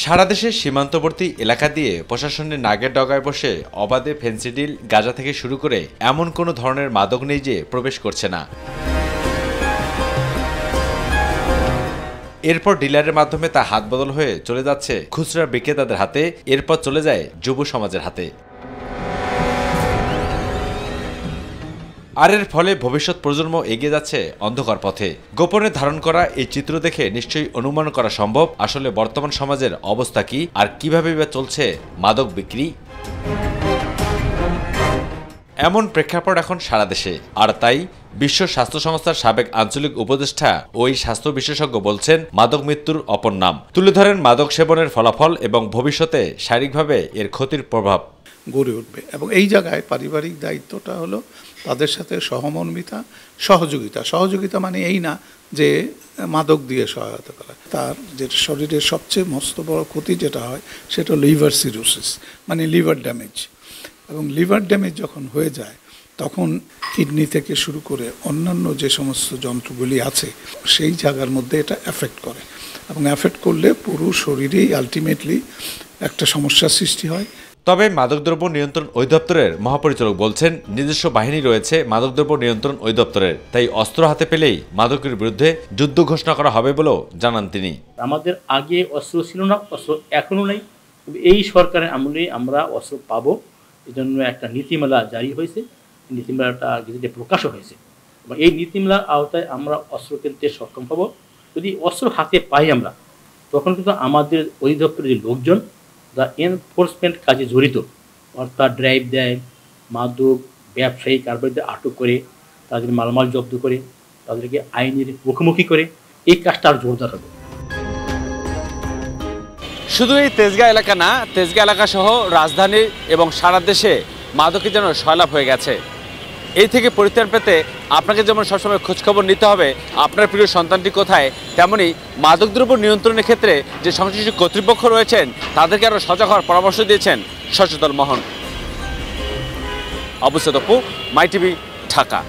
সারা দেশের সীমান্তবর্তী এলাকা দিয়ে প্রশাসনের নাগের ডগায় বসে অবাধে ফেনসিডিল, গাঁজা থেকে শুরু করে এমন কোনো ধরনের মাদক নেই যে প্রবেশ করছে না। এরপর ডিলারের মাধ্যমে তা হাত বদল হয়ে চলে যাচ্ছে খুচরা বিক্রেতাদের হাতে, এরপর চলে যায় যুব সমাজের হাতে। আর এর ফলে ভবিষ্যৎ প্রজন্ম এগিয়ে যাচ্ছে অন্ধকার পথে। গোপনে ধারণ করা এই চিত্র দেখে নিশ্চয়ই অনুমান করা সম্ভব আসলে বর্তমান সমাজের অবস্থা কি আর কিভাবে বা চলছে মাদক বিক্রি। এমন প্রেক্ষাপট এখন সারা দেশে, আর তাই বিশ্ব স্বাস্থ্য সংস্থার সাবেক আঞ্চলিক উপদেষ্টা ওই স্বাস্থ্য বিশেষজ্ঞ বলছেন মাদক মৃত্যুর অপর নাম। তুলে ধরেন মাদক সেবনের ফলাফল এবং ভবিষ্যতে শারীরিকভাবে এর ক্ষতির প্রভাব গড়ে উঠবে। এবং এই জায়গায় পারিবারিক দায়িত্বটা হলো তাদের সাথে সহমর্মিতা, সহযোগিতা মানে এই না যে মাদক দিয়ে সহায়তা করা। তার যে শরীরের সবচেয়ে মস্ত বড় ক্ষতি যেটা হয় সেটা লিভার সিরোসিস, মানে লিভার ড্যামেজ। এবং লিভার ড্যামেজ যখন হয়ে যায় তখন কিডনি থেকে শুরু করে অন্যান্য যে সমস্ত যন্ত্রগুলি আছে সেই জায়গার মধ্যে এটা এফেক্ট করে, এবং এফেক্ট করলে পুরো শরীরেই আলটিমেটলি একটা সমস্যার সৃষ্টি হয়। তবে মাদকদ্রব্য নিয়ন্ত্রণ অধিদপ্তরের মহাপরিচালক বলছেন নিজস্ব বাহিনী রয়েছে মাদকদ্রব্য নিয়ন্ত্রণ অধিদপ্তরের, তাই অস্ত্র হাতে পেলেই মাদকের বিরুদ্ধে যুদ্ধ ঘোষণা করা হবে বলেও জানান তিনি। আমাদের আগে অস্ত্র ছিল না, অস্ত্র এখনো নেই, এই সরকারের আমলে আমরা অস্ত্র পাবো। এই জন্য একটা নীতিমালা জারি হয়েছে, নীতিমালাটা গেজেটে প্রকাশও হয়েছে এবং এই নীতিমালার আওতায় আমরা অস্ত্র কিনতে সক্ষম হব। যদি অস্ত্র হাতে পাই আমরা, তখন কিন্তু আমাদের অধিদপ্তরের যে লোকজন যা এনফোর্সমেন্ট কাজে জড়িত, অর্থাৎ ড্রাইভ দেয়, মাদক ব্যবসায়ী কারবারিদের আটক করে তাদের মালামাল জব্দ করে তাদেরকে আইনের মুখোমুখি করে এই কাজটা আর জোরদার হবে। শুধু এই তেজগাঁ এলাকা না, তেজগাঁ এলাকা সহ রাজধানী এবং সারা দেশে মাদকের যেন সয়লাভ হয়ে গেছে। এই থেকে পরিত্রাণ পেতে আপনাকে যেমন সবসময় খোঁজখবর নিতে হবে আপনার প্রিয় সন্তানটি কোথায়, তেমনি মাদকদ্রব্য নিয়ন্ত্রণের ক্ষেত্রে যে সংশ্লিষ্ট কর্তৃপক্ষ রয়েছেন তাদেরকে আরও সজাগ হওয়ার পরামর্শ দিয়েছেন সচেতন মহল। অবশ্যই তপু, মাই টিভি, ঢাকা।